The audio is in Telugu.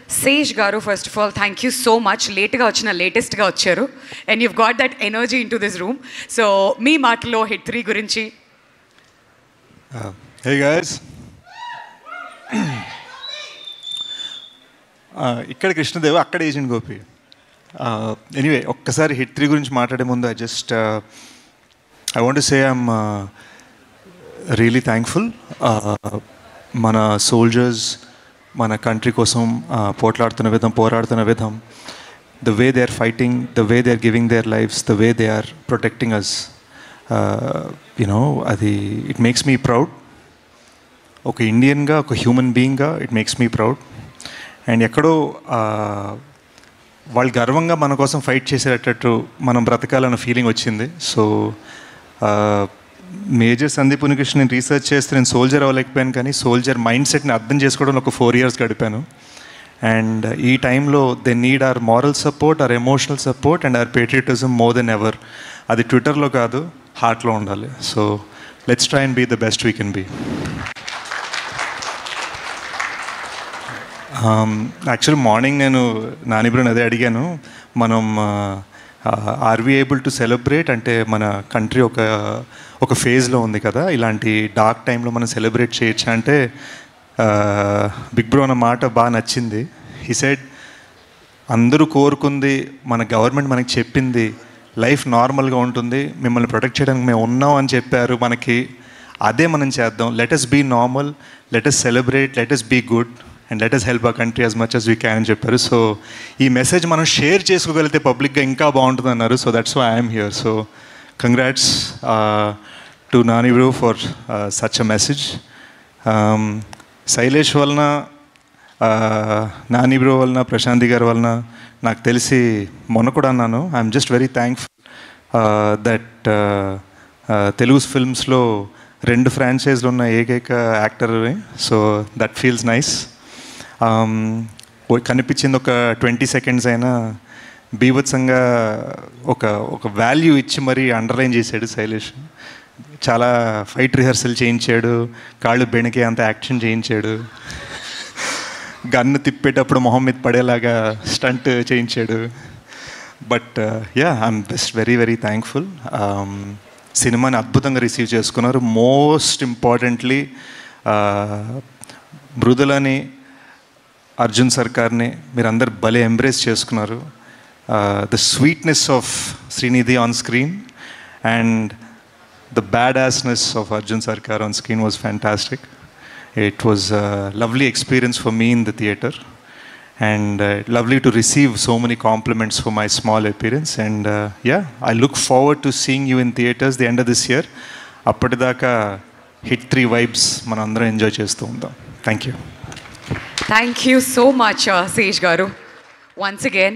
Sej Garu, first of all, thank you so much. Late ga vachina, latest ga vacharu, and you've got that energy into this room. So, me maatalo hit 3 gurinchi. Hey guys. ఇక్కడ కృష్ణదేవ్, అక్కడ ఏజెంట్ గోపి. ఎనీవే, ఒక్కసారి హిట్ 3 గురించి మాట్లాడే ముందు I want to say I'm really thankful. మన సోల్జర్స్ మన కంట్రీ కోసం పోట్లాడుతున్న విధం, పోరాడుతున్న విధం, the way they are fighting, the way they are giving their lives, the way they are protecting us, you know, అది ఇట్ మేక్స్ మీ ప్రౌడ్. ఒక ఇండియన్గా, ఒక హ్యూమన్ బీయింగ్గా it makes me proud. And ఎక్కడో వాళ్ళు గర్వంగా మన కోసం ఫైట్ చేసేటట్టు మనం బ్రతకాలన్న ఫీలింగ్ వచ్చింది. సో మేజర్ సందీప్ ఉనికృష్ణ నేను రీసెర్చ్ చేస్తే నేను సోల్జర్ అవ్వలేకపోయాను, కానీ సోల్జర్ మైండ్ సెట్ని అర్థం చేసుకోవడంలో ఒక 4 years గడిపాను. అండ్ ఈ టైంలో they need our moral support, our emotional support and our patriotism more than ever. అది ట్విట్టర్లో కాదు, హార్ట్లో ఉండాలి. So let's try and be the best we can be. Actually morning నేను నానిబ్రోని అదే అడిగాను, మనం are we able to celebrate, అంటే మన కంట్రీ ఒక ఫేజ్లో ఉంది కదా, ఇలాంటి డార్క్ టైంలో మనం సెలబ్రేట్ చేయొచ్చా అంటే బిగ్ బ్రో అన్న మాట బాగా నచ్చింది. హీ సెడ్, అందరూ కోరుకుంది, మన గవర్నమెంట్ మనకి చెప్పింది లైఫ్ నార్మల్గా ఉంటుంది, మిమ్మల్ని ప్రొటెక్ట్ చేయడానికి మేము ఉన్నాం అని చెప్పారు మనకి, అదే మనం చేద్దాం. Let us be normal, let us celebrate, let us be good and let us help our country as much as we can అని చెప్పారు. సో ఈ మెసేజ్ మనం షేర్ చేసుకోగలిగితే పబ్లిక్గా ఇంకా బాగుంటుంది అన్నారు. So that's why I'm here. So congrats to Nani bro for such a message. Shailesh వలన, నాని బ్రో వలన, ప్రశాంతి గారి వలన నాకు తెలిసి మొన్న కూడా అన్నాను, I'm just very thankful that Telugu ఫిల్మ్స్లో 2 ఫ్రాంచైజ్లు ఉన్న ఏకైక actor. So that feels nice. కనిపించింది ఒక 20 seconds అయినా బీభత్సంగా ఒక వాల్యూ ఇచ్చి మరీ అండర్లైన్ చేశాడు శైలేష్. చాలా ఫైట్ రిహర్సల్ చేయించాడు, కాళ్ళు బెణికే అంత యాక్షన్ చేయించాడు, గన్ను తిప్పేటప్పుడు మొహం మీద పడేలాగా స్టంట్ చేయించాడు. But yeah, I'm just very very thankful. సినిమాని అద్భుతంగా రిసీవ్ చేసుకున్నారు. మోస్ట్ ఇంపార్టెంట్లీ మృదులని, అర్జున్ సర్కార్ని మీరందరు భలే ఎంబ్రేస్ చేసుకున్నారు. The sweetness of Srinidhi on screen and the badassness of Arjun Sarkar on screen was fantastic. It was a lovely experience for me in the theatre and lovely to receive so many compliments for my small appearance. And yeah, I look forward to seeing you in theatres the end of this year. అప్పటిదాకా హిట్ 3 vibes మనం అందరం ఎంజాయ్ చేస్తూ ఉందాం. Thank you. Thank you so much, Sej Garu. Once again.